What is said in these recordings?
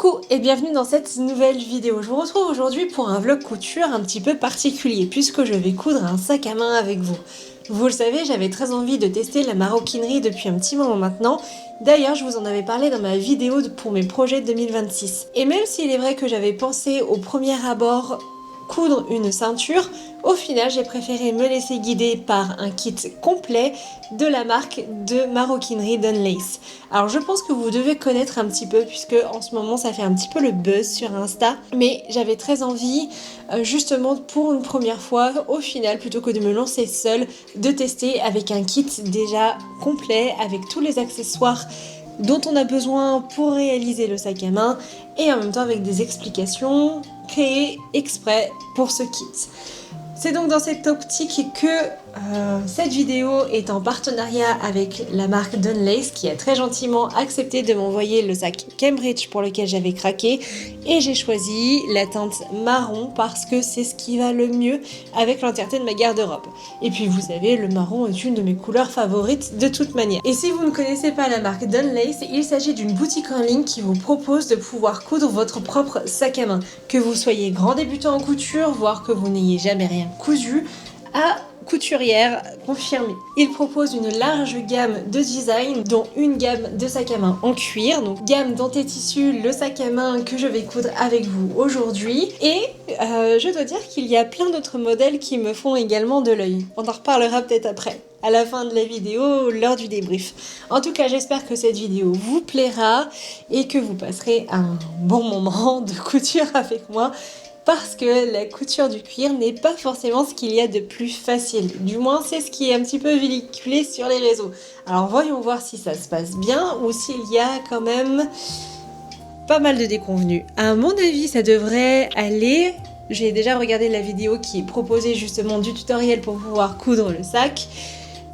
Coucou et bienvenue dans cette nouvelle vidéo. Je vous retrouve aujourd'hui pour un vlog couture un petit peu particulier puisque je vais coudre un sac à main avec vous. Vous le savez, j'avais très envie de tester la maroquinerie depuis un petit moment maintenant. D'ailleurs, je vous en avais parlé dans ma vidéo pour mes projets 2026. Et même s'il est vrai que j'avais pensé au premier abord coudre une ceinture, au final j'ai préféré me laisser guider par un kit complet de la marque de maroquinerie Dunlace. Alors je pense que vous devez connaître un petit peu puisque en ce moment ça fait un petit peu le buzz sur Insta, mais j'avais très envie justement pour une première fois au final, plutôt que de me lancer seule, de tester avec un kit déjà complet avec tous les accessoires dont on a besoin pour réaliser le sac à main et en même temps avec des explications créées exprès pour ce kit. C'est donc dans cette optique que cette vidéo est en partenariat avec la marque Dunlace qui a très gentiment accepté de m'envoyer le sac Cambridge pour lequel j'avais craqué et j'ai choisi la teinte marron parce que c'est ce qui va le mieux avec l'entièreté de ma garde-robe. Et puis vous savez, le marron est une de mes couleurs favorites de toute manière. Et si vous ne connaissez pas la marque Dunlace, il s'agit d'une boutique en ligne qui vous propose de pouvoir coudre votre propre sac à main. Que vous soyez grand débutant en couture, voire que vous n'ayez jamais rien cousu, à couturière confirmée. Il propose une large gamme de designs, dont une gamme de sacs à main en cuir, donc gamme dont est issu le sac à main que je vais coudre avec vous aujourd'hui. Et je dois dire qu'il y a plein d'autres modèles qui me font également de l'œil. On en reparlera peut-être après, à la fin de la vidéo, lors du débrief. En tout cas, j'espère que cette vidéo vous plaira et que vous passerez un bon moment de couture avec moi. Parce que la couture du cuir n'est pas forcément ce qu'il y a de plus facile. Du moins, c'est ce qui est un petit peu véhiculé sur les réseaux. Alors voyons voir si ça se passe bien ou s'il y a quand même pas mal de déconvenues. À mon avis, ça devrait aller. J'ai déjà regardé la vidéo qui est proposée justement du tutoriel pour pouvoir coudre le sac.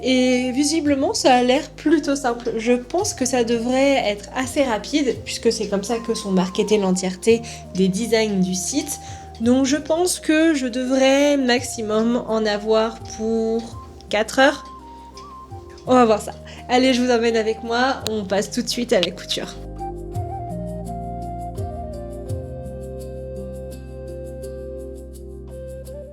Et visiblement, ça a l'air plutôt simple. Je pense que ça devrait être assez rapide, puisque c'est comme ça que sont marketées l'entièreté des designs du site. Donc je pense que je devrais maximum en avoir pour 4 heures. On va voir ça. Allez, je vous emmène avec moi, on passe tout de suite à la couture.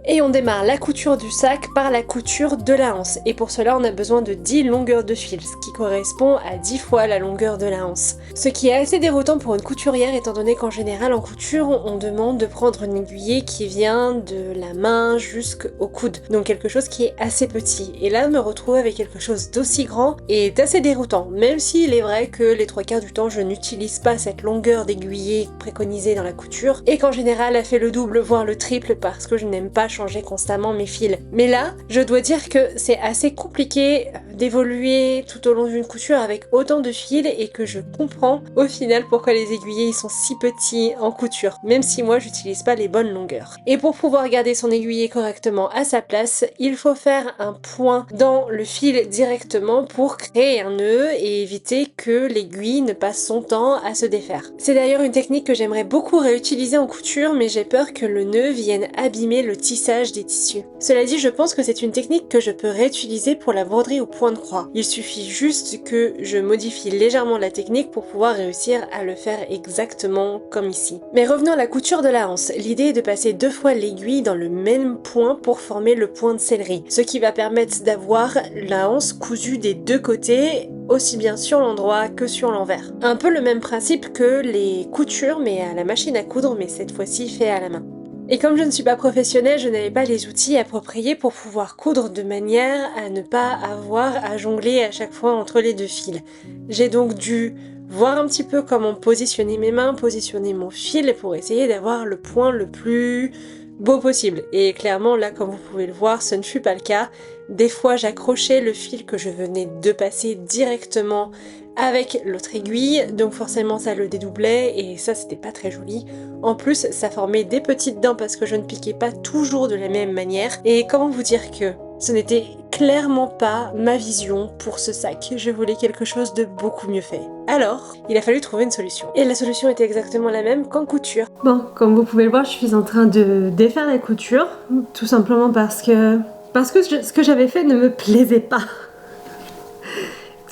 Et on démarre la couture du sac par la couture de la anse. Et pour cela, on a besoin de 10 longueurs de fil, ce qui correspond à 10 fois la longueur de la anse. Ce qui est assez déroutant pour une couturière, étant donné qu'en général, en couture, on demande de prendre une aiguillée qui vient de la main jusqu'au coude. Donc quelque chose qui est assez petit. Et là, me retrouver avec quelque chose d'aussi grand est assez déroutant. Même s'il est vrai que les 3/4 du temps, je n'utilise pas cette longueur d'aiguillée préconisée dans la couture. Et qu'en général, elle fait le double, voire le triple, parce que je n'aime pas changer constamment mes fils. Mais là, je dois dire que c'est assez compliqué d'évoluer tout au long d'une couture avec autant de fils et que je comprends au final pourquoi les aiguillés ils sont si petits en couture, même si moi j'utilise pas les bonnes longueurs. Et pour pouvoir garder son aiguillé correctement à sa place, il faut faire un point dans le fil directement pour créer un nœud et éviter que l'aiguille ne passe son temps à se défaire. C'est d'ailleurs une technique que j'aimerais beaucoup réutiliser en couture, mais j'ai peur que le nœud vienne abîmer le tissage des tissus. Cela dit, je pense que c'est une technique que je peux réutiliser pour la broderie au point de croix. Il suffit juste que je modifie légèrement la technique pour pouvoir réussir à le faire exactement comme ici. Mais revenons à la couture de la anse. L'idée est de passer 2 fois l'aiguille dans le même point pour former le point de céleri, ce qui va permettre d'avoir la anse cousue des 2 côtés, aussi bien sur l'endroit que sur l'envers. Un peu le même principe que les coutures mais à la machine à coudre, mais cette fois-ci fait à la main. Et comme je ne suis pas professionnelle, je n'avais pas les outils appropriés pour pouvoir coudre de manière à ne pas avoir à jongler à chaque fois entre les 2 fils. J'ai donc dû voir un petit peu comment positionner mes mains, positionner mon fil pour essayer d'avoir le point le plus beau possible. Et clairement là, comme vous pouvez le voir, ce ne fut pas le cas. Des fois j'accrochais le fil que je venais de passer directement avec l'autre aiguille, donc forcément ça le dédoublait et ça c'était pas très joli. En plus ça formait des petites dents parce que je ne piquais pas toujours de la même manière. Et comment vous dire que ce n'était clairement pas ma vision pour ce sac. Je voulais quelque chose de beaucoup mieux fait. Alors, il a fallu trouver une solution. Et la solution était exactement la même qu'en couture. Bon, comme vous pouvez le voir, je suis en train de défaire la couture, tout simplement parce que ce que j'avais fait ne me plaisait pas.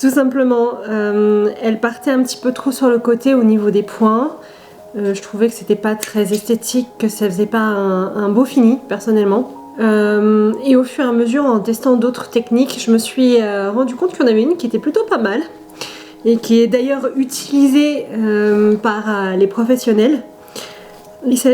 Tout simplement, elle partait un petit peu trop sur le côté au niveau des points. Je trouvais que c'était pas très esthétique, que ça faisait pas un beau fini personnellement. Et au fur et à mesure, en testant d'autres techniques, je me suis rendu compte qu'il y en avait une qui était plutôt pas mal et qui est d'ailleurs utilisée par les professionnels.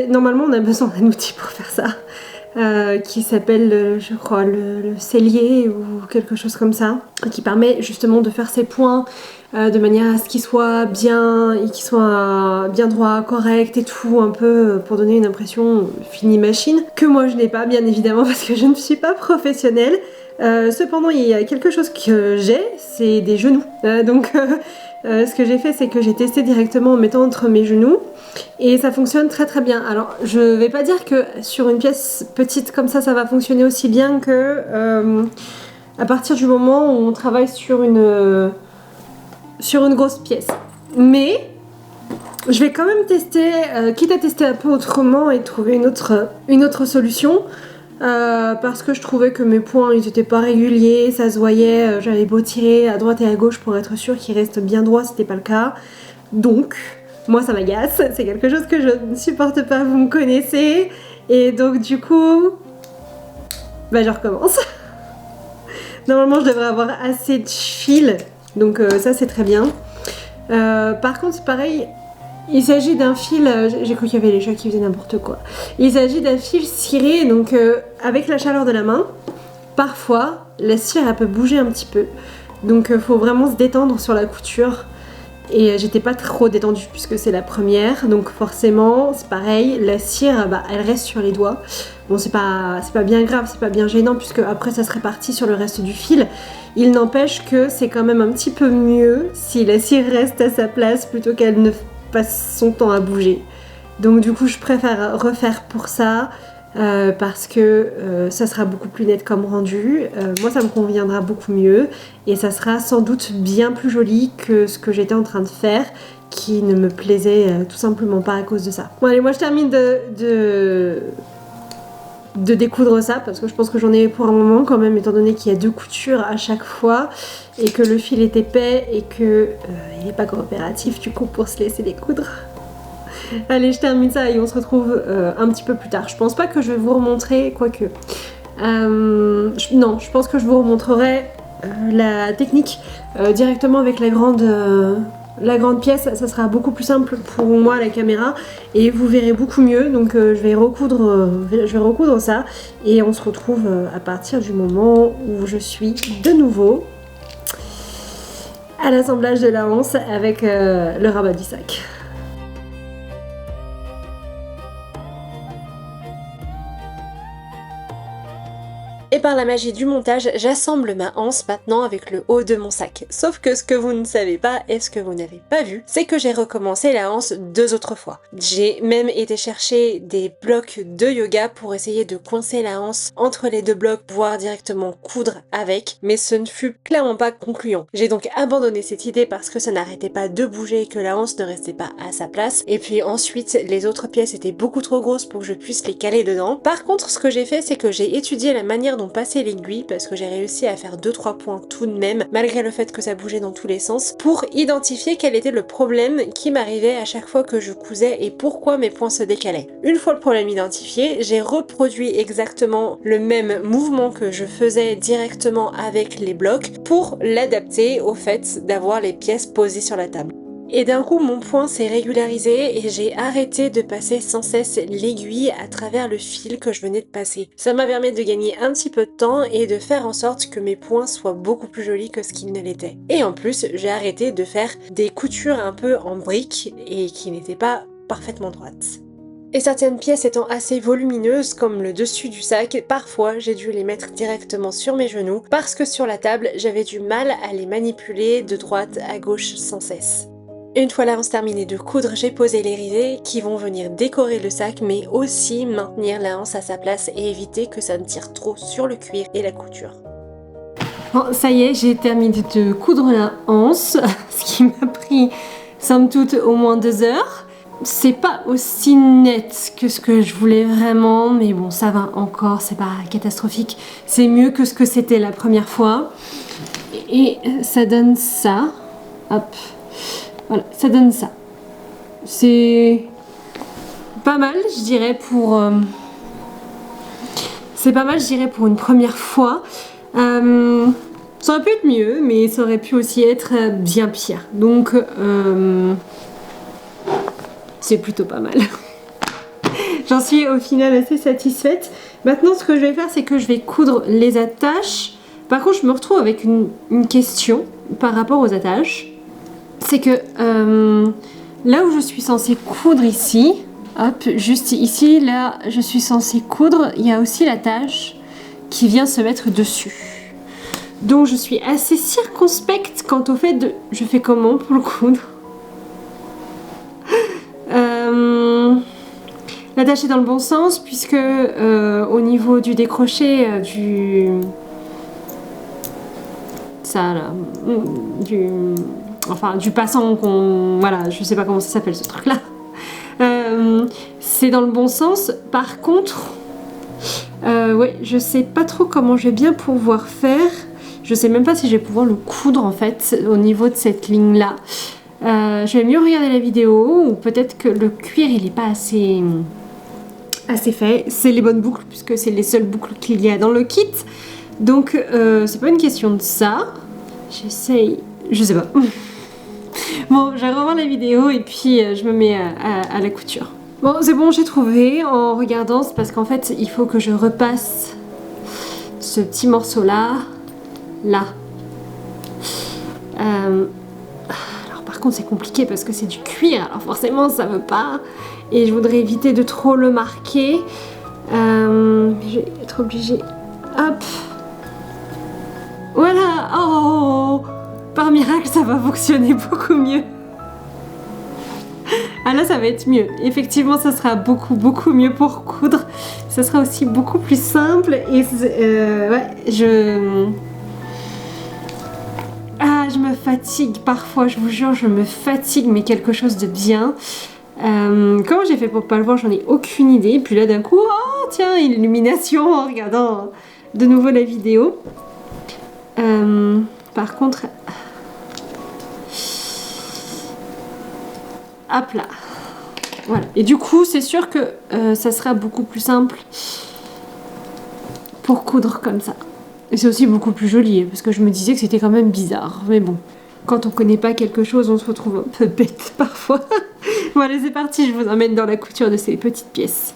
Normalement, on a besoin d'un outil pour faire ça, qui s'appelle, je crois, le cellier ou quelque chose comme ça, qui permet justement de faire ses points de manière à ce qu'ils soient bien, et qu'ils soient bien droits, corrects et tout, un peu pour donner une impression fine machine, que moi je n'ai pas, bien évidemment, parce que je ne suis pas professionnelle. Cependant, il y a quelque chose que j'ai, c'est des genoux. Ce que j'ai fait, c'est que j'ai testé directement en mettant entre mes genoux. Et ça fonctionne très très bien. Alors je vais pas dire que sur une pièce petite comme ça va fonctionner aussi bien que à partir du moment où on travaille sur une grosse pièce. Mais je vais quand même tester, quitte à tester un peu autrement et trouver une autre solution. Parce que je trouvais que mes points ils étaient pas réguliers, ça se voyait, j'avais beau tirer à droite et à gauche pour être sûr qu'ils restent bien droits, c'était pas le cas. Donc moi ça m'agace, c'est quelque chose que je ne supporte pas, vous me connaissez. Et donc du coup, je recommence. Normalement je devrais avoir assez de fil, donc ça c'est très bien. Par contre c'est pareil, il s'agit d'un fil, j'ai cru qu'il y avait les chats qui faisaient n'importe quoi. Il s'agit d'un fil ciré, donc avec la chaleur de la main, parfois la cire elle peut bouger un petit peu. Donc faut vraiment se détendre sur la couture. Et j'étais pas trop détendue puisque c'est la première, donc forcément c'est pareil, la cire elle reste sur les doigts. Bon c'est pas bien grave, c'est pas bien gênant puisque après ça se répartit sur le reste du fil. Il n'empêche que c'est quand même un petit peu mieux si la cire reste à sa place plutôt qu'elle ne passe son temps à bouger. Donc du coup je préfère refaire pour ça. Parce que ça sera beaucoup plus net comme rendu, moi ça me conviendra beaucoup mieux et ça sera sans doute bien plus joli que ce que j'étais en train de faire qui ne me plaisait tout simplement pas à cause de ça. Bon allez, moi je termine de découdre ça parce que je pense que j'en ai pour un moment quand même, étant donné qu'il y a 2 coutures à chaque fois et que le fil est épais et que il n'est pas coopératif du coup pour se laisser découdre. Allez, je termine ça et on se retrouve un petit peu plus tard. Je pense pas que je vais vous remontrer, quoique. Non, je pense que je vous remontrerai la technique directement avec la grande pièce. Ça sera beaucoup plus simple pour moi la caméra et vous verrez beaucoup mieux. Donc je vais recoudre ça et on se retrouve à partir du moment où je suis de nouveau à l'assemblage de la hanse avec le rabat du sac. Et par la magie du montage, j'assemble ma anse maintenant avec le haut de mon sac. Sauf que ce que vous ne savez pas et ce que vous n'avez pas vu, c'est que j'ai recommencé la anse 2 autres fois. J'ai même été chercher des blocs de yoga pour essayer de coincer la anse entre les 2 blocs, voire directement coudre avec, mais ce ne fut clairement pas concluant. J'ai donc abandonné cette idée parce que ça n'arrêtait pas de bouger et que la anse ne restait pas à sa place. Et puis ensuite, les autres pièces étaient beaucoup trop grosses pour que je puisse les caler dedans. Par contre, ce que j'ai fait, c'est que j'ai étudié la manière dont passer l'aiguille parce que j'ai réussi à faire 2-3 points tout de même, malgré le fait que ça bougeait dans tous les sens, pour identifier quel était le problème qui m'arrivait à chaque fois que je cousais et pourquoi mes points se décalaient. Une fois le problème identifié, j'ai reproduit exactement le même mouvement que je faisais directement avec les blocs pour l'adapter au fait d'avoir les pièces posées sur la table. Et d'un coup, mon point s'est régularisé et j'ai arrêté de passer sans cesse l'aiguille à travers le fil que je venais de passer. Ça m'a permis de gagner un petit peu de temps et de faire en sorte que mes points soient beaucoup plus jolis que ce qu'ils ne l'étaient. Et en plus, j'ai arrêté de faire des coutures un peu en briques et qui n'étaient pas parfaitement droites. Et certaines pièces étant assez volumineuses comme le dessus du sac, parfois j'ai dû les mettre directement sur mes genoux parce que sur la table, j'avais du mal à les manipuler de droite à gauche sans cesse. Une fois la hanse terminée de coudre, j'ai posé les rivets qui vont venir décorer le sac mais aussi maintenir la hanse à sa place et éviter que ça ne tire trop sur le cuir et la couture. Bon, ça y est, j'ai terminé de coudre la hanse, ce qui m'a pris somme toute au moins 2 heures. C'est pas aussi net que ce que je voulais vraiment, mais bon, ça va encore, c'est pas catastrophique. C'est mieux que ce que c'était la première fois. Et ça donne ça. Hop. Voilà, ça donne ça. C'est pas mal, je dirais pour... C'est pas mal, je dirais, pour une première fois. Ça aurait pu être mieux, mais ça aurait pu aussi être bien pire. Donc, c'est plutôt pas mal. J'en suis au final assez satisfaite. Maintenant, ce que je vais faire, c'est que je vais coudre les attaches. Par contre, je me retrouve avec une question par rapport aux attaches. C'est que là où je suis censée coudre ici, hop, juste ici, là, je suis censée coudre, il y a aussi l'attache qui vient se mettre dessus. Donc, je suis assez circonspecte quant au fait de... Je fais comment pour le coudre? L'attache est dans le bon sens puisque au niveau du décroché ça là, du passant qu'on... Voilà, je sais pas comment ça s'appelle ce truc là. C'est dans le bon sens. Par contre, ouais, je sais pas trop comment je vais bien pouvoir faire. Je sais même pas si je vais pouvoir le coudre en fait au niveau de cette ligne là. Je vais mieux regarder la vidéo ou peut-être que le cuir il est pas assez fait. C'est les bonnes boucles puisque c'est les seules boucles qu'il y a dans le kit. Donc c'est pas une question de ça. J'essaye, je sais pas. Bon, je vais revoir la vidéo et puis je me mets à la couture. Bon, c'est bon, j'ai trouvé en regardant, c'est parce qu'en fait il faut que je repasse ce petit morceau là. Alors par contre c'est compliqué parce que c'est du cuir, alors forcément ça veut pas. Et je voudrais éviter de trop le marquer. Je vais être obligée. Hop. Voilà. Oh. Par miracle ça va fonctionner beaucoup mieux. Ah là ça va être mieux. Effectivement ça sera beaucoup mieux pour coudre. Ça sera aussi beaucoup plus simple. Et ouais, je me fatigue parfois, je vous jure, je me fatigue, mais quelque chose de bien. Comment j'ai fait pour pas le voir, j'en ai aucune idée. Puis là d'un coup, oh tiens, illumination en regardant de nouveau la vidéo. Par contre, hop là. Voilà. Et du coup, c'est sûr que ça sera beaucoup plus simple pour coudre comme ça. Et c'est aussi beaucoup plus joli, parce que je me disais que c'était quand même bizarre. Mais bon, quand on connaît pas quelque chose, on se retrouve un peu bête parfois. Bon allez, c'est parti, je vous emmène dans la couture de ces petites pièces.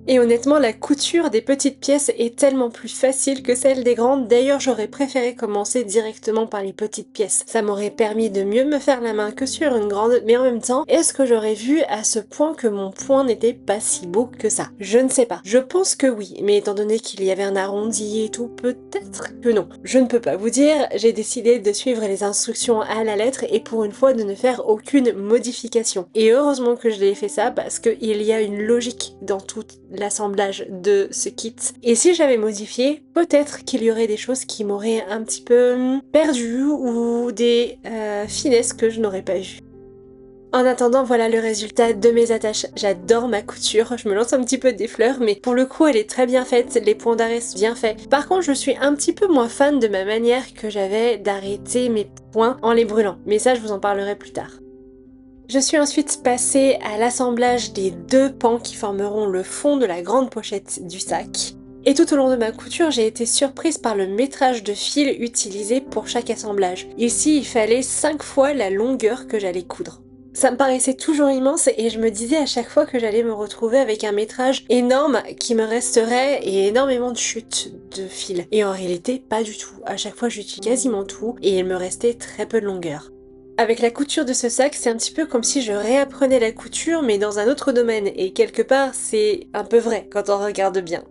Et honnêtement, la couture des petites pièces est tellement plus facile que celle des grandes. D'ailleurs, j'aurais préféré commencer directement par les petites pièces. Ça m'aurait permis de mieux me faire la main que sur une grande, mais en même temps, est-ce que j'aurais vu à ce point que mon point n'était pas si beau que ça? Je ne sais pas. Je pense que oui, mais étant donné qu'il y avait un arrondi et tout, peut-être que non. Je ne peux pas vous dire, j'ai décidé de suivre les instructions à la lettre et pour une fois de ne faire aucune modification. Et heureusement que je l'ai fait ça parce qu'il y a une logique dans toute l'assemblage de ce kit. Et si j'avais modifié, peut-être qu'il y aurait des choses qui m'auraient un petit peu perdu ou des finesses que je n'aurais pas vues. En attendant, voilà le résultat de mes attaches. J'adore ma couture, je me lance un petit peu des fleurs, mais pour le coup elle est très bien faite, les points d'arrêt sont bien faits. Par contre, je suis un petit peu moins fan de ma manière que j'avais d'arrêter mes points en les brûlant, mais ça je vous en parlerai plus tard. Je suis ensuite passée à l'assemblage des deux pans qui formeront le fond de la grande pochette du sac. Et tout au long de ma couture, j'ai été surprise par le métrage de fil utilisé pour chaque assemblage. Ici, il fallait 5 fois la longueur que j'allais coudre. Ça me paraissait toujours immense et je me disais à chaque fois que j'allais me retrouver avec un métrage énorme qui me resterait et énormément de chutes de fil. Et en réalité, pas du tout. À chaque fois, j'utilise quasiment tout et il me restait très peu de longueur. Avec la couture de ce sac, c'est un petit peu comme si je réapprenais la couture mais dans un autre domaine et quelque part c'est un peu vrai quand on regarde bien.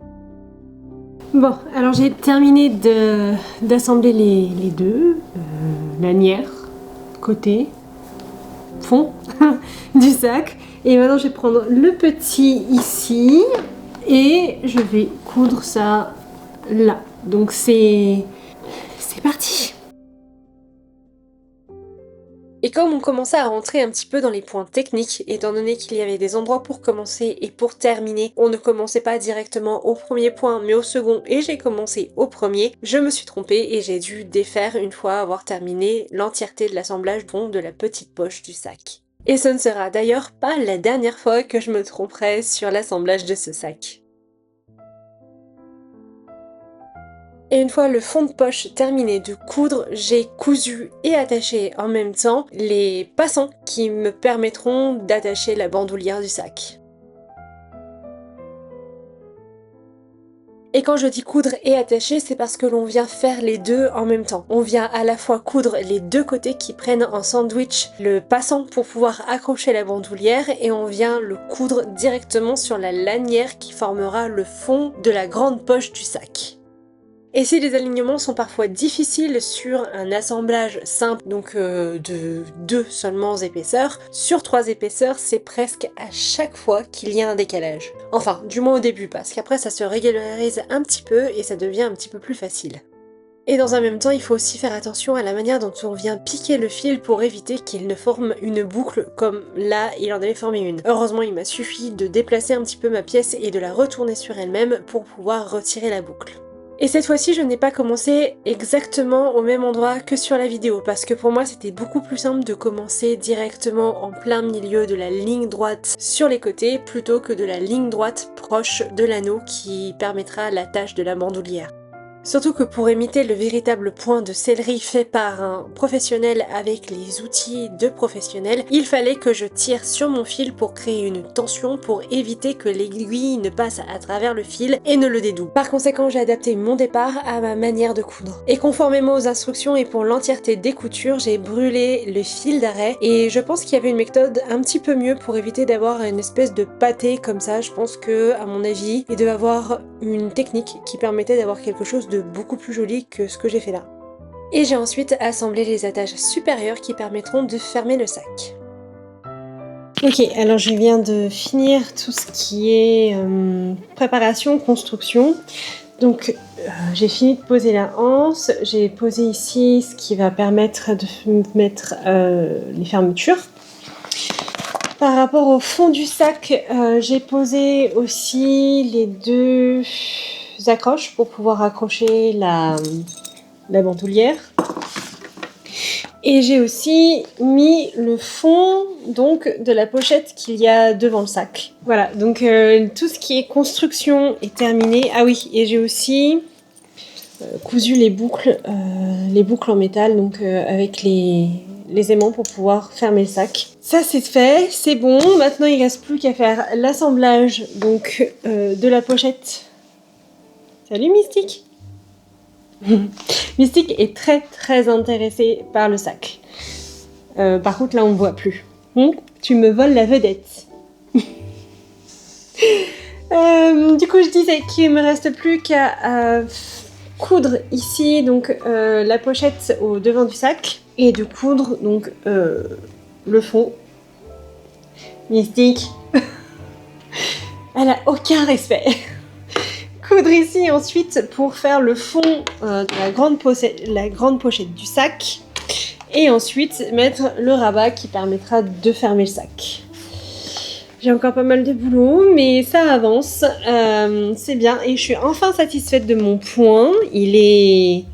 Bon, alors j'ai terminé d'assembler les deux, lanière, côté, fond du sac et maintenant je vais prendre le petit ici et je vais coudre ça là. Donc c'est parti! Et comme on commençait à rentrer un petit peu dans les points techniques, étant donné qu'il y avait des endroits pour commencer et pour terminer, on ne commençait pas directement au premier point mais au second et j'ai commencé au premier, je me suis trompée et j'ai dû défaire une fois avoir terminé l'entièreté de l'assemblage de la petite poche du sac. Et ce ne sera d'ailleurs pas la dernière fois que je me tromperai sur l'assemblage de ce sac. Et une fois le fond de poche terminé de coudre, j'ai cousu et attaché en même temps les passants qui me permettront d'attacher la bandoulière du sac. Et quand je dis coudre et attacher, c'est parce que l'on vient faire les deux en même temps. On vient à la fois coudre les deux côtés qui prennent en sandwich le passant pour pouvoir accrocher la bandoulière et on vient le coudre directement sur la lanière qui formera le fond de la grande poche du sac. Et si les alignements sont parfois difficiles sur un assemblage simple, donc de 2 seulement épaisseurs, sur 3 épaisseurs, c'est presque à chaque fois qu'il y a un décalage. Enfin, du moins au début, parce qu'après ça se régularise un petit peu et ça devient un petit peu plus facile. Et dans un même temps, il faut aussi faire attention à la manière dont on vient piquer le fil pour éviter qu'il ne forme une boucle comme là, il en avait formé une. Heureusement, il m'a suffi de déplacer un petit peu ma pièce et de la retourner sur elle-même pour pouvoir retirer la boucle. Et cette fois-ci, je n'ai pas commencé exactement au même endroit que sur la vidéo, parce que pour moi, c'était beaucoup plus simple de commencer directement en plein milieu de la ligne droite sur les côtés, plutôt que de la ligne droite proche de l'anneau qui permettra l'attache de la bandoulière. Surtout que pour imiter le véritable point de sellerie fait par un professionnel avec les outils de professionnel, il fallait que je tire sur mon fil pour créer une tension pour éviter que l'aiguille ne passe à travers le fil et ne le dédouble. Par conséquent, j'ai adapté mon départ à ma manière de coudre. Et conformément aux instructions et pour l'entièreté des coutures, j'ai brûlé le fil d'arrêt et je pense qu'il y avait une méthode un petit peu mieux pour éviter d'avoir une espèce de pâté comme ça. Je pense que, à mon avis, il devait avoir une technique qui permettait d'avoir quelque chose de beaucoup plus joli que ce que j'ai fait là. Et j'ai ensuite assemblé les attaches supérieures qui permettront de fermer le sac. Ok, alors je viens de finir tout ce qui est préparation, construction. Donc j'ai fini de poser la anse, j'ai posé ici ce qui va permettre de mettre les fermetures. Par rapport au fond du sac, j'ai posé aussi les 2 accroches pour pouvoir accrocher la bandoulière. Et j'ai aussi mis le fond donc de la pochette qu'il y a devant le sac. Voilà, donc tout ce qui est construction est terminé. Ah oui, et j'ai aussi cousu les boucles en métal, donc avec les aimants pour pouvoir fermer le sac. Ça c'est fait, c'est bon. Maintenant il reste plus qu'à faire l'assemblage donc de la pochette. Salut Mystique. Mystique est très très intéressée par le sac. Par contre là on ne voit plus. Tu me voles la vedette. Du coup je disais qu'il me reste plus qu'à coudre ici donc la pochette au devant du sac et de coudre donc le fond. Mystique. Elle a aucun respect. Coudre ici ensuite pour faire le fond de la grande pochette du sac et ensuite mettre le rabat qui permettra de fermer le sac. J'ai encore pas mal de boulot mais ça avance, c'est bien et je suis enfin satisfaite de mon point. Il est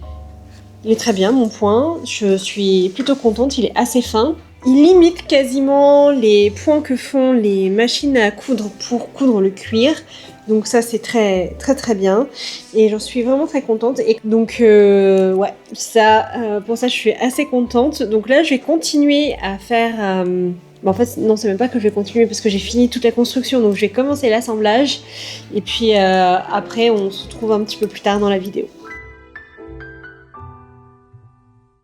très bien mon point, je suis plutôt contente, il est assez fin. Il limite quasiment les points que font les machines à coudre pour coudre le cuir. Donc ça c'est très très très bien et j'en suis vraiment très contente et donc ouais ça pour ça je suis assez contente. Donc là je vais continuer à faire en fait non c'est même pas que je vais continuer parce que j'ai fini toute la construction donc je vais commencer l'assemblage et puis après on se retrouve un petit peu plus tard dans la vidéo.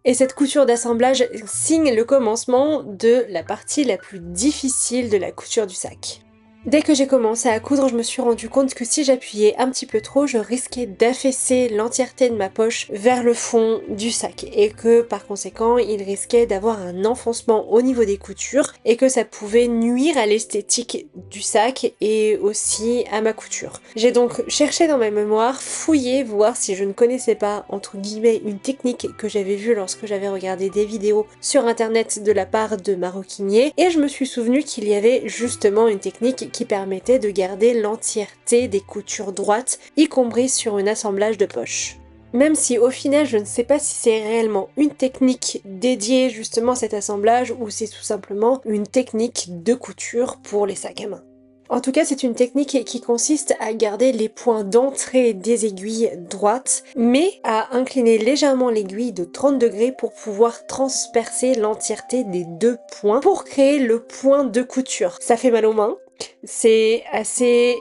Et cette couture d'assemblage signe le commencement de la partie la plus difficile de la couture du sac. Dès que j'ai commencé à coudre, je me suis rendu compte que si j'appuyais un petit peu trop, je risquais d'affaisser l'entièreté de ma poche vers le fond du sac et que par conséquent, il risquait d'avoir un enfoncement au niveau des coutures et que ça pouvait nuire à l'esthétique du sac et aussi à ma couture. J'ai donc cherché dans ma mémoire, fouillé, voir si je ne connaissais pas, entre guillemets, une technique que j'avais vue lorsque j'avais regardé des vidéos sur internet de la part de maroquiniers et je me suis souvenu qu'il y avait justement une technique qui permettait de garder l'entièreté des coutures droites, y compris sur un assemblage de poches. Même si au final je ne sais pas si c'est réellement une technique dédiée justement à cet assemblage ou c'est tout simplement une technique de couture pour les sacs à main. En tout cas, c'est une technique qui consiste à garder les points d'entrée des aiguilles droites, mais à incliner légèrement l'aiguille de 30 degrés pour pouvoir transpercer l'entièreté des deux points pour créer le point de couture. Ça fait mal aux mains. C'est assez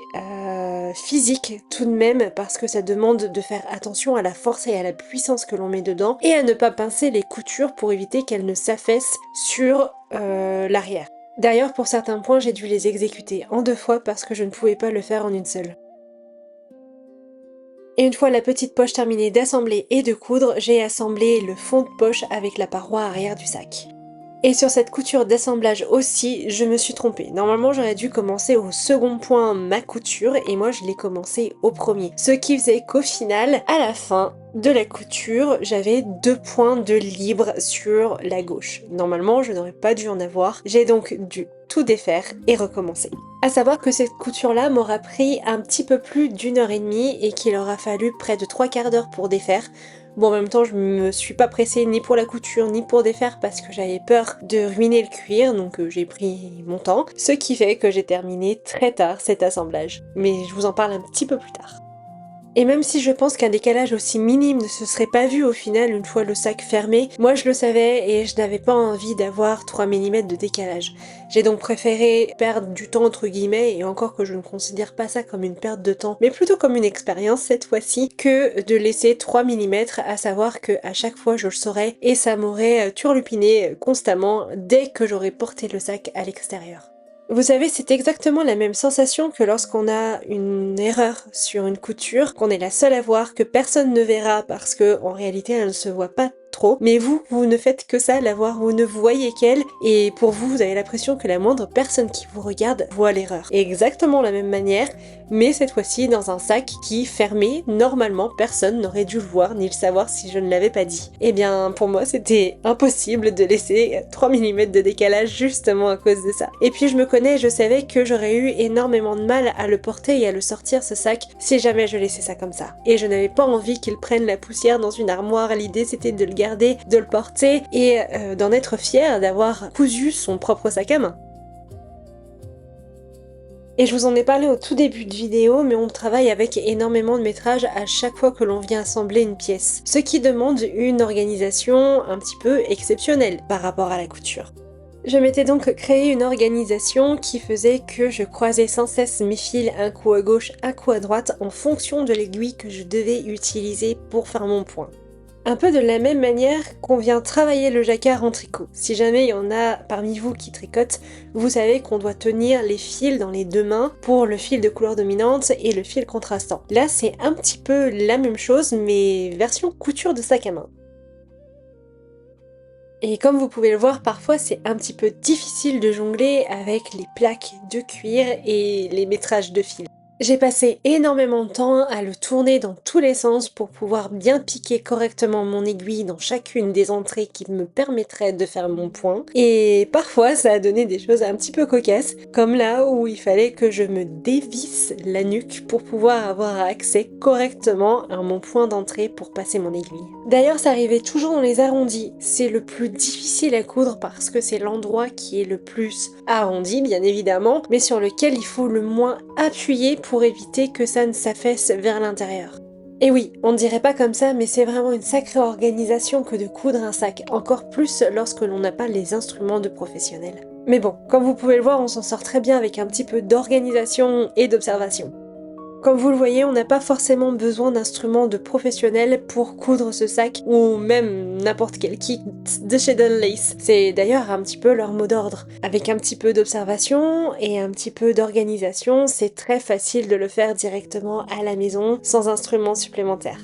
physique tout de même parce que ça demande de faire attention à la force et à la puissance que l'on met dedans et à ne pas pincer les coutures pour éviter qu'elles ne s'affaissent sur l'arrière. D'ailleurs, pour certains points, j'ai dû les exécuter en 2 fois parce que je ne pouvais pas le faire en une seule. Et une fois la petite poche terminée d'assembler et de coudre, j'ai assemblé le fond de poche avec la paroi arrière du sac. Et sur cette couture d'assemblage aussi, je me suis trompée. Normalement, j'aurais dû commencer au second point ma couture et moi je l'ai commencé au premier. Ce qui faisait qu'au final, à la fin de la couture, j'avais 2 points de libre sur la gauche. Normalement, je n'aurais pas dû en avoir. J'ai donc dû tout défaire et recommencer. À savoir que cette couture-là m'aura pris un petit peu plus d'1 heure et demie et qu'il aura fallu près de 3/4 d'heure pour défaire. Bon, en même temps, je me suis pas pressée ni pour la couture ni pour défaire parce que j'avais peur de ruiner le cuir, donc j'ai pris mon temps, ce qui fait que j'ai terminé très tard cet assemblage. Mais je vous en parle un petit peu plus tard. Et même si je pense qu'un décalage aussi minime ne se serait pas vu au final une fois le sac fermé, moi je le savais et je n'avais pas envie d'avoir 3 mm de décalage. J'ai donc préféré perdre du temps entre guillemets, et encore que je ne considère pas ça comme une perte de temps, mais plutôt comme une expérience cette fois-ci, que de laisser 3 mm, à savoir que à chaque fois je le saurais et ça m'aurait turlupiné constamment dès que j'aurais porté le sac à l'extérieur. Vous savez, c'est exactement la même sensation que lorsqu'on a une erreur sur une couture, qu'on est la seule à voir, que personne ne verra parce que en réalité elle ne se voit pas trop, mais vous ne faites que ça, la voir, vous ne voyez qu'elle, et pour vous, vous avez l'impression que la moindre personne qui vous regarde voit l'erreur. Et exactement la même manière, mais cette fois-ci dans un sac qui, fermé, normalement personne n'aurait dû le voir ni le savoir si je ne l'avais pas dit. Eh bien, pour moi, c'était impossible de laisser 3 mm de décalage justement à cause de ça. Et puis je me connais, je savais que j'aurais eu énormément de mal à le porter et à le sortir ce sac si jamais je laissais ça comme ça. Et je n'avais pas envie qu'il prenne la poussière dans une armoire, l'idée c'était de le garder, de le porter et d'en être fier d'avoir cousu son propre sac à main. Et je vous en ai parlé au tout début de vidéo, mais on travaille avec énormément de métrage à chaque fois que l'on vient assembler une pièce, ce qui demande une organisation un petit peu exceptionnelle par rapport à la couture. Je m'étais donc créé une organisation qui faisait que je croisais sans cesse mes fils un coup à gauche, un coup à droite en fonction de l'aiguille que je devais utiliser pour faire mon point. Un peu de la même manière qu'on vient travailler le jacquard en tricot. Si jamais il y en a parmi vous qui tricotent, vous savez qu'on doit tenir les fils dans les 2 mains pour le fil de couleur dominante et le fil contrastant. Là, c'est un petit peu la même chose, mais version couture de sac à main. Et comme vous pouvez le voir, parfois c'est un petit peu difficile de jongler avec les plaques de cuir et les métrages de fil. J'ai passé énormément de temps à le tourner dans tous les sens pour pouvoir bien piquer correctement mon aiguille dans chacune des entrées qui me permettraient de faire mon point. Et parfois ça a donné des choses un petit peu cocasses, comme là où il fallait que je me dévisse la nuque pour pouvoir avoir accès correctement à mon point d'entrée pour passer mon aiguille. D'ailleurs ça arrivait toujours dans les arrondis, c'est le plus difficile à coudre parce que c'est l'endroit qui est le plus arrondi bien évidemment, mais sur lequel il faut le moins appuyer pour éviter que ça ne s'affaisse vers l'intérieur. Et oui, on ne dirait pas comme ça, mais c'est vraiment une sacrée organisation que de coudre un sac, encore plus lorsque l'on n'a pas les instruments de professionnels. Mais bon, comme vous pouvez le voir, on s'en sort très bien avec un petit peu d'organisation et d'observation. Comme vous le voyez, on n'a pas forcément besoin d'instruments de professionnels pour coudre ce sac, ou même n'importe quel kit de chez Lace. C'est d'ailleurs un petit peu leur mot d'ordre. Avec un petit peu d'observation et un petit peu d'organisation, c'est très facile de le faire directement à la maison, sans instruments supplémentaires.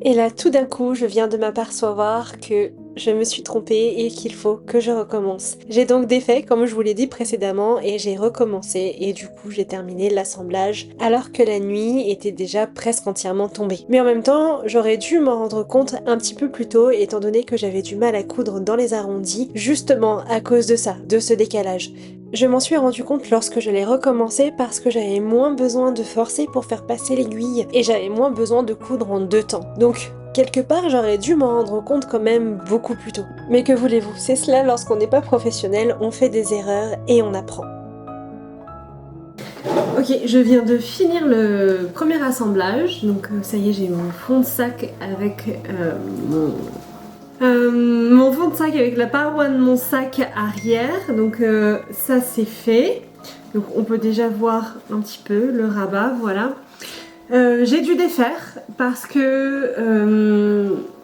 Et là, tout d'un coup, je viens de m'apercevoir que je me suis trompée et qu'il faut que je recommence. J'ai donc défait, comme je vous l'ai dit précédemment, et j'ai recommencé, et du coup j'ai terminé l'assemblage alors que la nuit était déjà presque entièrement tombée. Mais en même temps, j'aurais dû m'en rendre compte un petit peu plus tôt, étant donné que j'avais du mal à coudre dans les arrondis, justement à cause de ça, de ce décalage. Je m'en suis rendu compte lorsque je l'ai recommencé parce que j'avais moins besoin de forcer pour faire passer l'aiguille et j'avais moins besoin de coudre en 2 temps. Donc, quelque part, j'aurais dû m'en rendre compte quand même beaucoup plus tôt. Mais que voulez-vous, c'est cela lorsqu'on n'est pas professionnel, on fait des erreurs et on apprend. Ok, je viens de finir le premier assemblage, donc ça y est, j'ai mon fond de sac avec mon fond de sac avec la paroi de mon sac arrière, donc ça c'est fait. Donc on peut déjà voir un petit peu le rabat, voilà. J'ai dû défaire parce que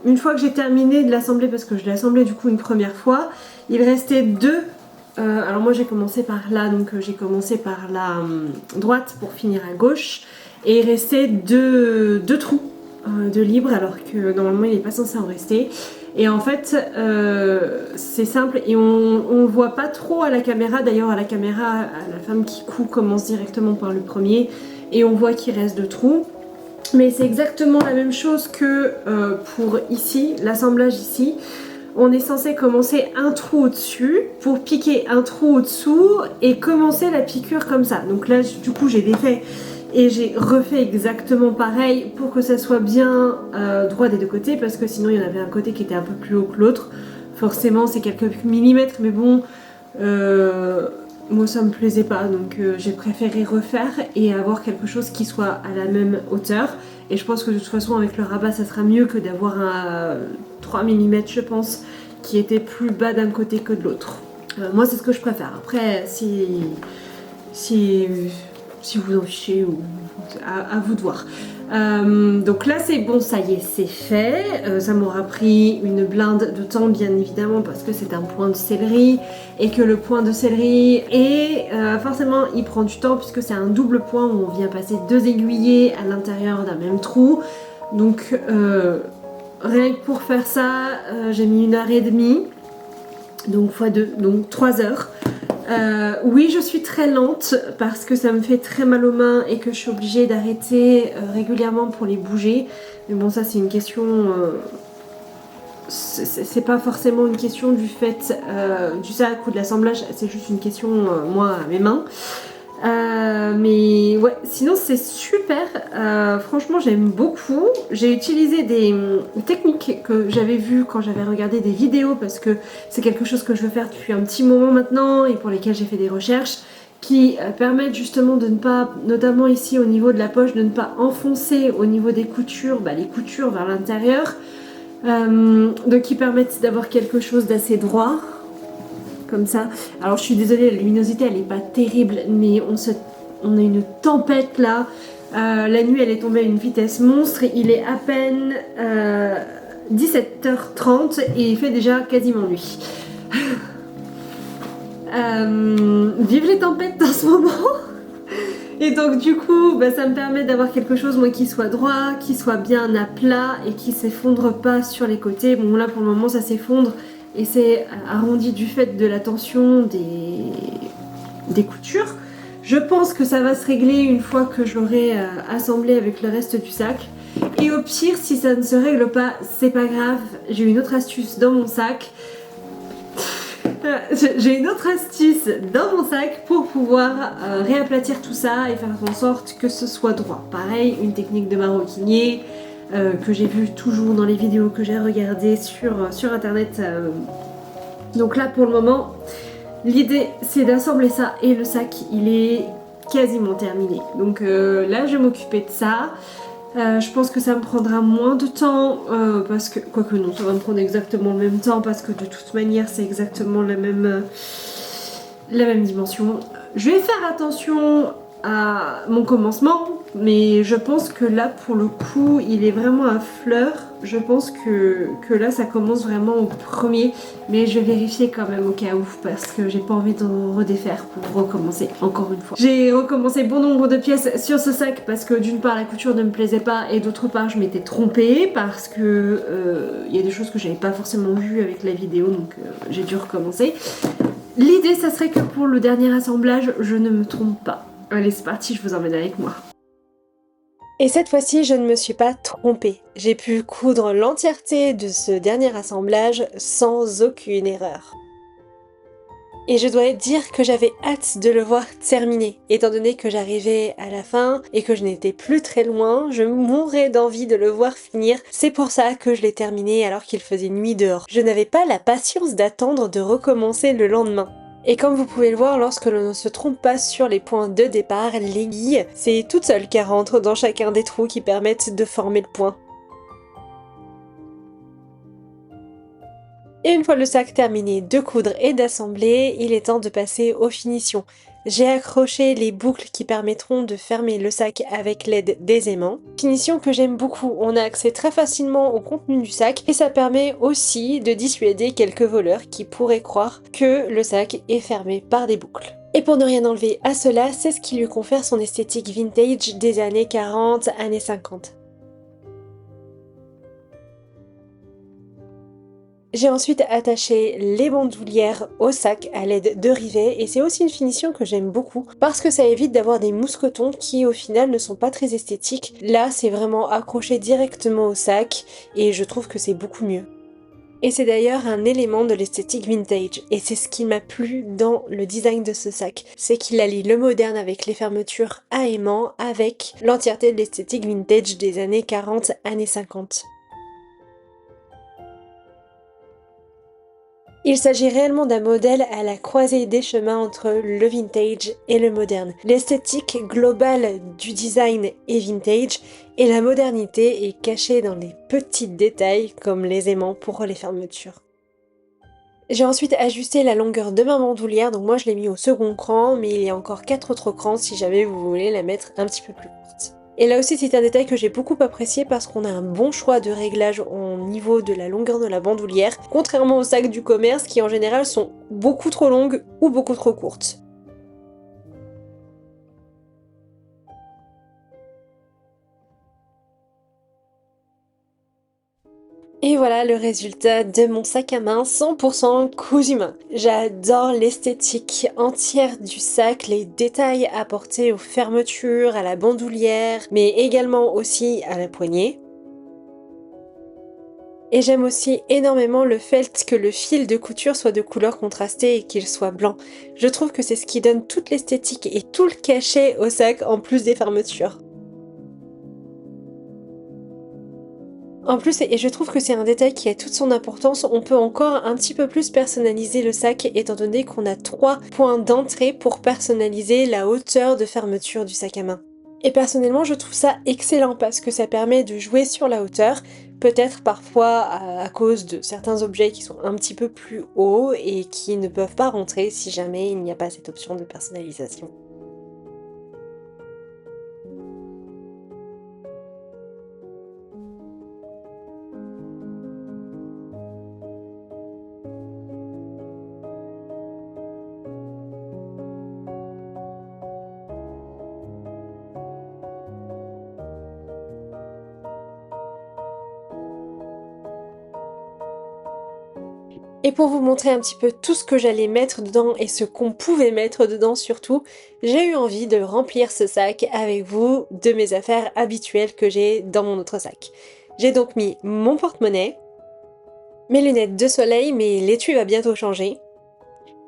une fois que j'ai terminé de l'assembler, parce que je l'ai assemblé du coup une première fois, il restait deux. Alors moi j'ai commencé par là, donc j'ai commencé par la droite pour finir à gauche, et il restait deux trous de libre alors que normalement il n'est pas censé en rester. Et en fait, c'est simple et on voit pas trop à la caméra. D'ailleurs, à la caméra, la femme qui coud commence directement par le premier et on voit qu'il reste 2 trous. Mais c'est exactement la même chose que pour ici, l'assemblage ici. On est censé commencer un trou au-dessus pour piquer un trou au-dessous et commencer la piqûre comme ça. Donc là, du coup, j'ai défait et j'ai refait exactement pareil pour que ça soit bien droit des deux côtés, parce que sinon il y en avait un côté qui était un peu plus haut que l'autre. Forcément c'est quelques millimètres, mais bon, moi ça me plaisait pas, donc j'ai préféré refaire et avoir quelque chose qui soit à la même hauteur. Et je pense que de toute façon avec le rabat ça sera mieux que d'avoir un 3 mm je pense, qui était plus bas d'un côté que de l'autre. Moi c'est ce que je préfère. Après si vous en fichez, ou à vous de voir. Donc là c'est bon, ça y est, c'est fait. Ça m'aura pris une blinde de temps bien évidemment parce que c'est un point de céleri et que le point de céleri forcément il prend du temps puisque c'est un double point où on vient passer 2 aiguillets à l'intérieur d'un même trou. Donc rien que pour faire ça j'ai mis 1h30, donc x2, donc 3 heures. Oui, je suis très lente parce que ça me fait très mal aux mains et que je suis obligée d'arrêter régulièrement pour les bouger. Mais bon, ça c'est une question... c'est pas forcément une question du fait du sac ou de l'assemblage, c'est juste une question, moi, à mes mains. Mais ouais, sinon c'est super, franchement j'aime beaucoup. J'ai utilisé des techniques que j'avais vues quand j'avais regardé des vidéos parce que c'est quelque chose que je veux faire depuis un petit moment maintenant et pour lesquelles j'ai fait des recherches qui permettent justement de ne pas, notamment ici au niveau de la poche, de ne pas enfoncer au niveau des coutures, les coutures vers l'intérieur, donc qui permettent d'avoir quelque chose d'assez droit. Comme ça. Alors je suis désolée, la luminosité elle est pas terrible, mais on a une tempête là. La nuit elle est tombée à une vitesse monstre. Il est à peine 17h30 et il fait déjà quasiment nuit. Vive les tempêtes en ce moment. Et donc du coup ça me permet d'avoir quelque chose moi qui soit droit, qui soit bien à plat et qui s'effondre pas sur les côtés. Bon là pour le moment ça s'effondre et c'est arrondi du fait de la tension des coutures. Je pense que ça va se régler une fois que je l'aurai assemblé avec le reste du sac. Et au pire, si ça ne se règle pas, c'est pas grave. J'ai une autre astuce dans mon sac. J'ai une autre astuce dans mon sac pour pouvoir réaplatir tout ça et faire en sorte que ce soit droit. Pareil, une technique de maroquinier. Que j'ai vu toujours dans les vidéos que j'ai regardées sur internet. Donc là pour le moment l'idée c'est d'assembler ça et le sac il est quasiment terminé. Donc là je vais m'occuper de ça. Je pense que ça me prendra moins de temps parce que, quoique non, ça va me prendre exactement le même temps parce que de toute manière c'est exactement la même dimension. Je vais faire attention à mon commencement, mais je pense que là pour le coup il est vraiment à fleur. Je pense que là ça commence vraiment au premier, mais je vais vérifier quand même au cas où parce que j'ai pas envie de redéfaire pour recommencer encore une fois. J'ai recommencé bon nombre de pièces sur ce sac parce que d'une part la couture ne me plaisait pas et d'autre part je m'étais trompée parce que il y a des choses que j'avais pas forcément vues avec la vidéo, donc j'ai dû recommencer. L'idée ça serait que pour le dernier assemblage je ne me trompe pas. Allez c'est parti, je vous emmène avec moi. Et cette fois-ci, je ne me suis pas trompée. J'ai pu coudre l'entièreté de ce dernier assemblage sans aucune erreur. Et je dois dire que j'avais hâte de le voir terminé, étant donné que j'arrivais à la fin et que je n'étais plus très loin, je mourais d'envie de le voir finir. C'est pour ça que je l'ai terminé alors qu'il faisait nuit dehors. Je n'avais pas la patience d'attendre de recommencer le lendemain. Et comme vous pouvez le voir, lorsque l'on ne se trompe pas sur les points de départ, l'aiguille, c'est toute seule qu'elle rentre dans chacun des trous qui permettent de former le point. Et une fois le sac terminé de coudre et d'assembler, il est temps de passer aux finitions. J'ai accroché les boucles qui permettront de fermer le sac avec l'aide des aimants. Finition que j'aime beaucoup, on a accès très facilement au contenu du sac et ça permet aussi de dissuader quelques voleurs qui pourraient croire que le sac est fermé par des boucles. Et pour ne rien enlever à cela, c'est ce qui lui confère son esthétique vintage des années 40, années 50. J'ai ensuite attaché les bandoulières au sac à l'aide de rivets et c'est aussi une finition que j'aime beaucoup parce que ça évite d'avoir des mousquetons qui au final ne sont pas très esthétiques. Là c'est vraiment accroché directement au sac et je trouve que c'est beaucoup mieux. Et c'est d'ailleurs un élément de l'esthétique vintage et c'est ce qui m'a plu dans le design de ce sac, c'est qu'il allie le moderne avec les fermetures à aimants avec l'entièreté de l'esthétique vintage des années 40, années 50. Il s'agit réellement d'un modèle à la croisée des chemins entre le vintage et le moderne. L'esthétique globale du design est vintage et la modernité est cachée dans les petits détails comme les aimants pour les fermetures. J'ai ensuite ajusté la longueur de ma bandoulière, donc moi je l'ai mis au second cran, mais il y a encore 4 autres crans si jamais vous voulez la mettre un petit peu plus courte. Et là aussi c'est un détail que j'ai beaucoup apprécié parce qu'on a un bon choix de réglage au niveau de la longueur de la bandoulière, contrairement aux sacs du commerce qui en général sont beaucoup trop longues ou beaucoup trop courtes. Et voilà le résultat de mon sac à main 100% cousu main. J'adore l'esthétique entière du sac, les détails apportés aux fermetures, à la bandoulière, mais également aussi à la poignée. Et j'aime aussi énormément le fait que le fil de couture soit de couleur contrastée et qu'il soit blanc. Je trouve que c'est ce qui donne toute l'esthétique et tout le cachet au sac en plus des fermetures. En plus, et je trouve que c'est un détail qui a toute son importance, on peut encore un petit peu plus personnaliser le sac étant donné qu'on a 3 points d'entrée pour personnaliser la hauteur de fermeture du sac à main. Et personnellement, je trouve ça excellent parce que ça permet de jouer sur la hauteur, peut-être parfois à cause de certains objets qui sont un petit peu plus hauts et qui ne peuvent pas rentrer si jamais il n'y a pas cette option de personnalisation. Et pour vous montrer un petit peu tout ce que j'allais mettre dedans et ce qu'on pouvait mettre dedans surtout, j'ai eu envie de remplir ce sac avec vous de mes affaires habituelles que j'ai dans mon autre sac. J'ai donc mis mon porte-monnaie, mes lunettes de soleil mais l'étui va bientôt changer,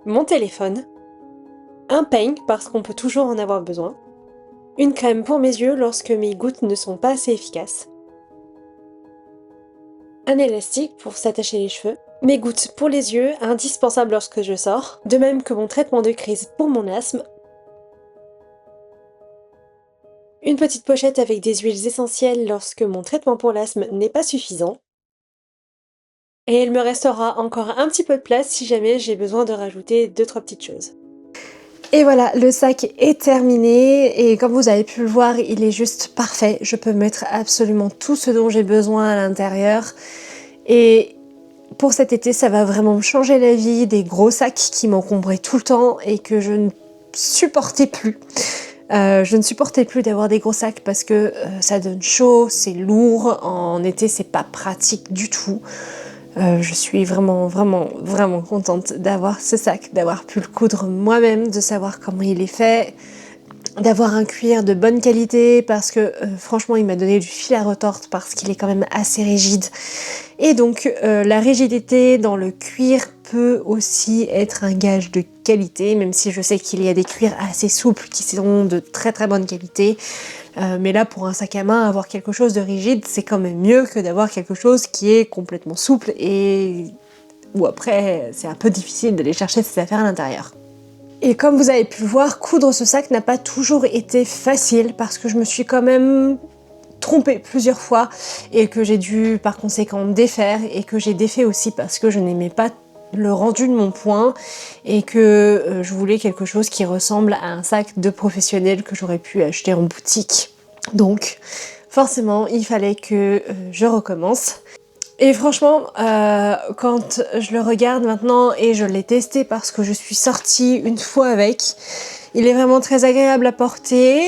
mon téléphone, un peigne parce qu'on peut toujours en avoir besoin, une crème pour mes yeux lorsque mes gouttes ne sont pas assez efficaces, un élastique pour s'attacher les cheveux, mes gouttes pour les yeux, indispensables lorsque je sors, de même que mon traitement de crise pour mon asthme, une petite pochette avec des huiles essentielles lorsque mon traitement pour l'asthme n'est pas suffisant, et il me restera encore un petit peu de place si jamais j'ai besoin de rajouter 2-3 petites choses. Et voilà, le sac est terminé et comme vous avez pu le voir, il est juste parfait. Je peux mettre absolument tout ce dont j'ai besoin à l'intérieur. Et pour cet été, ça va vraiment me changer la vie, des gros sacs qui m'encombraient tout le temps et que je ne supportais plus. Je ne supportais plus d'avoir des gros sacs parce que ça donne chaud, c'est lourd, en été c'est pas pratique du tout. Je suis vraiment contente d'avoir ce sac, d'avoir pu le coudre moi-même, de savoir comment il est fait, d'avoir un cuir de bonne qualité parce que franchement il m'a donné du fil à retordre parce qu'il est quand même assez rigide. Et donc la rigidité dans le cuir peut aussi être un gage de qualité, même si je sais qu'il y a des cuirs assez souples qui sont de très bonne qualité. Mais là, pour un sac à main, avoir quelque chose de rigide, c'est quand même mieux que d'avoir quelque chose qui est complètement souple et où après, c'est un peu difficile d'aller chercher ses affaires à l'intérieur. Et comme vous avez pu le voir, coudre ce sac n'a pas toujours été facile parce que je me suis quand même trompée plusieurs fois et que j'ai dû par conséquent défaire et que j'ai défait aussi parce que je n'aimais pas le rendu de mon point et que je voulais quelque chose qui ressemble à un sac de professionnel que j'aurais pu acheter en boutique. Donc forcément il fallait que je recommence. Et franchement, quand je le regarde maintenant et je l'ai testé parce que je suis sortie une fois avec, il est vraiment très agréable à porter,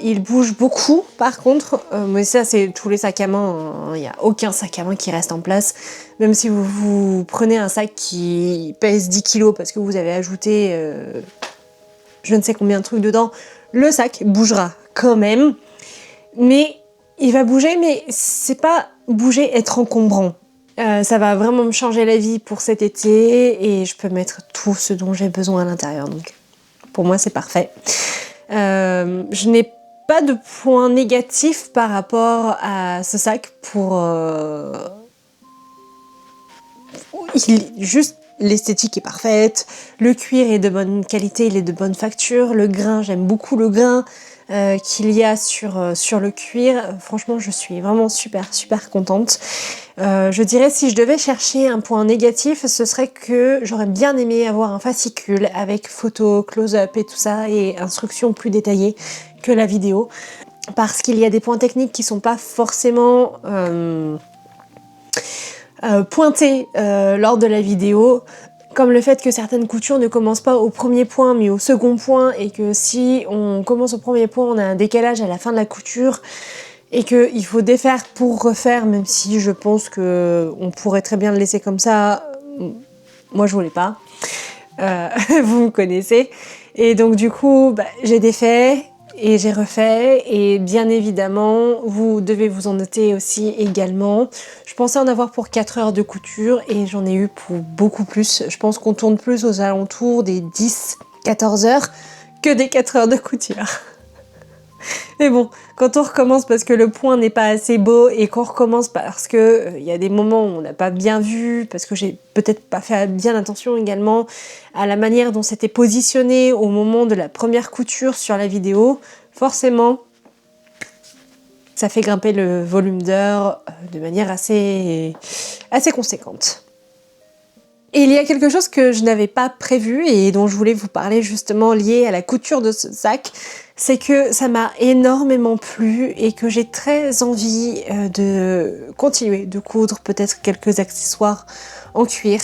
il bouge beaucoup par contre, mais ça c'est tous les sacs à main, il n'y a aucun sac à main qui reste en place, même si vous prenez un sac qui pèse 10 kg parce que vous avez ajouté je ne sais combien de trucs dedans, le sac bougera quand même, mais il va bouger, mais c'est pas bouger être encombrant. Ça va vraiment me changer la vie pour cet été et je peux mettre tout ce dont j'ai besoin à l'intérieur, donc pour moi c'est parfait. Je n'ai pas de points négatifs par rapport à ce sac juste l'esthétique est parfaite, le cuir est de bonne qualité, il est de bonne facture, le grain, j'aime beaucoup le grain qu'il y a sur le cuir. Franchement, je suis vraiment super contente. Je dirais si je devais chercher un point négatif, ce serait que j'aurais bien aimé avoir un fascicule avec photo, close-up et tout ça et instructions plus détaillées que la vidéo. Parce qu'il y a des points techniques qui sont pas forcément pointés lors de la vidéo. Comme le fait que certaines coutures ne commencent pas au premier point mais au second point et que si on commence au premier point on a un décalage à la fin de la couture et qu'il faut défaire pour refaire, même si je pense qu'on pourrait très bien le laisser comme ça, moi je voulais pas, vous me connaissez, et donc du coup j'ai défait et j'ai refait et bien évidemment vous devez vous en noter aussi également. Je pensais en avoir pour 4 heures de couture et j'en ai eu pour beaucoup plus. Je pense qu'on tourne plus aux alentours des 10-14 heures que des 4 heures de couture. Mais bon, quand on recommence parce que le point n'est pas assez beau et qu'on recommence parce que y a des moments où on n'a pas bien vu, parce que j'ai peut-être pas fait bien attention également à la manière dont c'était positionné au moment de la première couture sur la vidéo, forcément ça fait grimper le volume d'heures de manière assez conséquente. Et il y a quelque chose que je n'avais pas prévu et dont je voulais vous parler justement lié à la couture de ce sac, c'est que ça m'a énormément plu et que j'ai très envie de continuer de coudre peut-être quelques accessoires en cuir.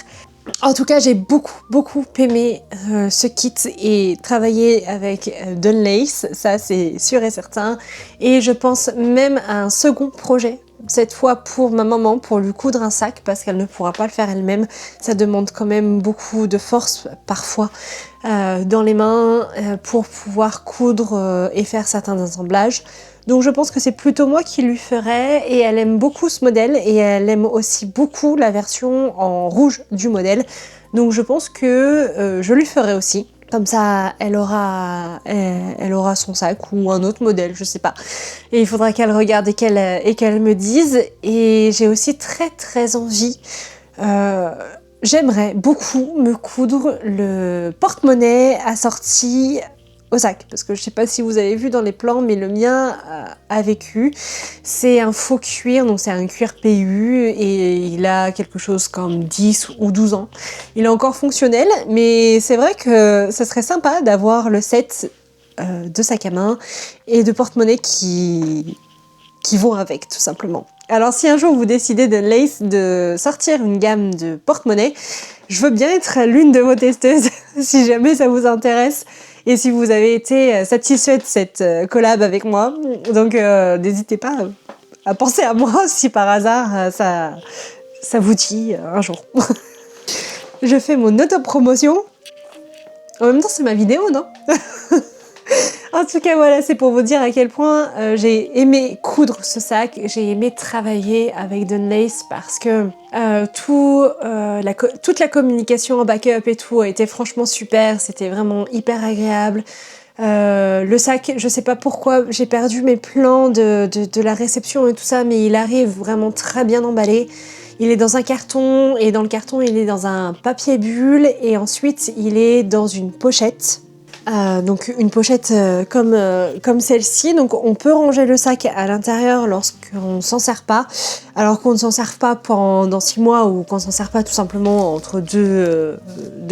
En tout cas, j'ai beaucoup aimé ce kit et travailler avec Dunlace, ça c'est sûr et certain. Et je pense même à un second projet, cette fois pour ma maman, pour lui coudre un sac, parce qu'elle ne pourra pas le faire elle-même. Ça demande quand même beaucoup de force parfois dans les mains pour pouvoir coudre et faire certains assemblages. Donc je pense que c'est plutôt moi qui lui ferai et elle aime beaucoup ce modèle et elle aime aussi beaucoup la version en rouge du modèle. Donc je pense que je lui ferai aussi. Comme ça, elle aura son sac ou un autre modèle, je sais pas. Et il faudra qu'elle regarde et qu'elle me dise. Et j'ai aussi très envie. J'aimerais beaucoup me coudre le porte-monnaie assorti au sac, parce que je sais pas si vous avez vu dans les plans, mais le mien a vécu. C'est un faux cuir, donc c'est un cuir PU, et il a quelque chose comme 10 ou 12 ans. Il est encore fonctionnel, mais c'est vrai que ça serait sympa d'avoir le set de sac à main et de porte-monnaie qui vont avec, tout simplement. Alors si un jour vous décidez de sortir une gamme de porte-monnaie, je veux bien être l'une de vos testeuses, si jamais ça vous intéresse, et si vous avez été satisfait de cette collab avec moi. Donc n'hésitez pas à penser à moi si par hasard ça vous dit un jour. Je fais mon autopromotion. En même temps, c'est ma vidéo, non? En tout cas, voilà, c'est pour vous dire à quel point j'ai aimé coudre ce sac, j'ai aimé travailler avec Dunlace parce que toute la communication en backup et tout a été franchement super, c'était vraiment hyper agréable. Le sac, je sais pas pourquoi, j'ai perdu mes plans de la réception et tout ça, mais il arrive vraiment très bien emballé. Il est dans un carton, et dans le carton, il est dans un papier bulle, et ensuite, il est dans une pochette. Donc une pochette comme celle-ci, donc on peut ranger le sac à l'intérieur lorsqu'on s'en sert pas, alors qu'on ne s'en sert pas pendant 6 mois ou qu'on s'en sert pas tout simplement entre deux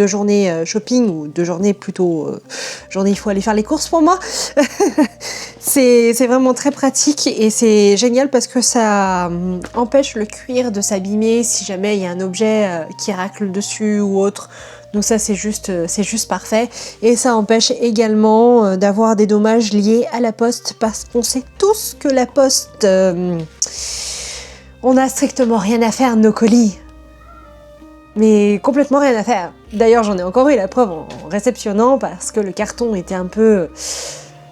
journées shopping ou 2 journées plutôt journée il faut aller faire les courses pour moi. C'est vraiment très pratique et c'est génial parce que ça empêche le cuir de s'abîmer si jamais il y a un objet qui racle dessus ou autre. Donc ça c'est juste parfait et ça empêche également d'avoir des dommages liés à la poste parce qu'on sait tous que la poste, on n'a strictement rien à faire de nos colis. Mais complètement rien à faire. D'ailleurs j'en ai encore eu la preuve en réceptionnant parce que le carton était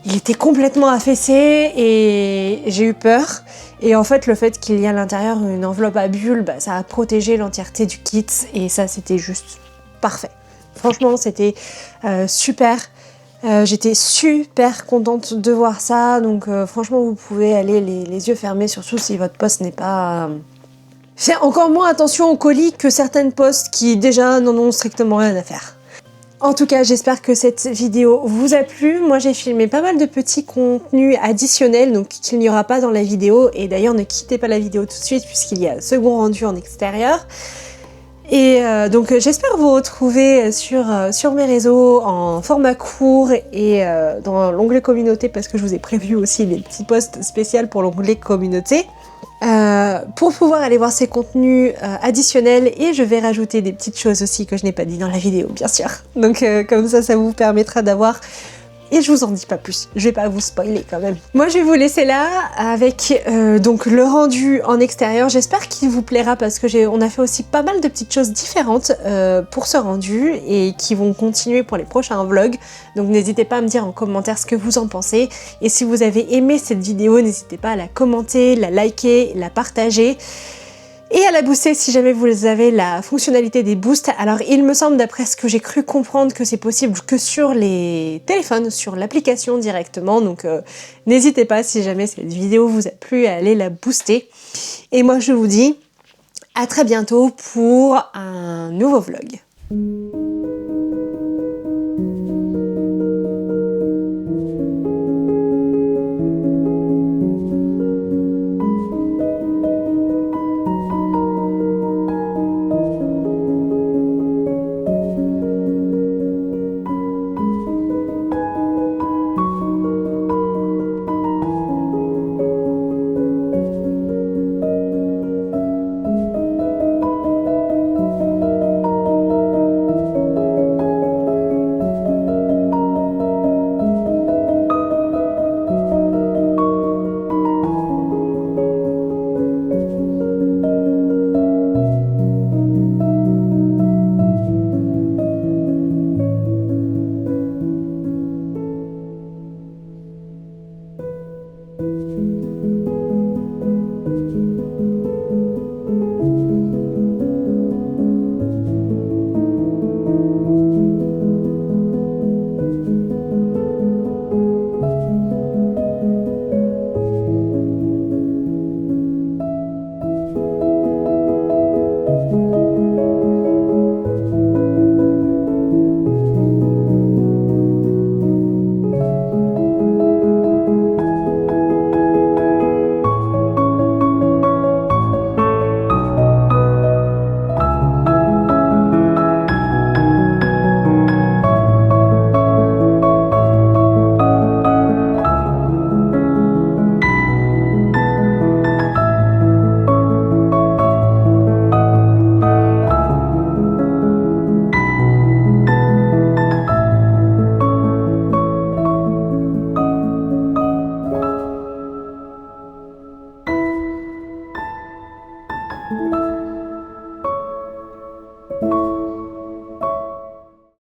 il était complètement affaissé et j'ai eu peur. Et en fait, le fait qu'il y ait à l'intérieur une enveloppe à bulles, ça a protégé l'entièreté du kit et ça, c'était juste parfait. Franchement, c'était super. J'étais super contente de voir ça. Donc, franchement, vous pouvez aller les yeux fermés, surtout si votre poste n'est pas... Faites encore moins attention aux colis que certaines postes qui, déjà, n'en ont strictement rien à faire. En tout cas, j'espère que cette vidéo vous a plu. Moi, j'ai filmé pas mal de petits contenus additionnels, donc qu'il n'y aura pas dans la vidéo. Et d'ailleurs, ne quittez pas la vidéo tout de suite, puisqu'il y a un second rendu en extérieur. Et donc, j'espère vous retrouver sur mes réseaux en format court et dans l'onglet communauté, parce que je vous ai prévu aussi des petits posts spéciaux pour l'onglet communauté. Pour pouvoir aller voir ces contenus additionnels et je vais rajouter des petites choses aussi que je n'ai pas dit dans la vidéo bien sûr. Donc comme ça vous permettra d'avoir... Et je vous en dis pas plus, je vais pas vous spoiler quand même. Moi je vais vous laisser là avec donc le rendu en extérieur. J'espère qu'il vous plaira parce que on a fait aussi pas mal de petites choses différentes pour ce rendu et qui vont continuer pour les prochains vlogs. Donc n'hésitez pas à me dire en commentaire ce que vous en pensez. Et si vous avez aimé cette vidéo, n'hésitez pas à la commenter, la liker, la partager. Et à la booster si jamais vous avez la fonctionnalité des boosts. Alors il me semble d'après ce que j'ai cru comprendre que c'est possible que sur les téléphones, sur l'application directement. Donc n'hésitez pas si jamais cette vidéo vous a plu à aller la booster. Et moi je vous dis à très bientôt pour un nouveau vlog.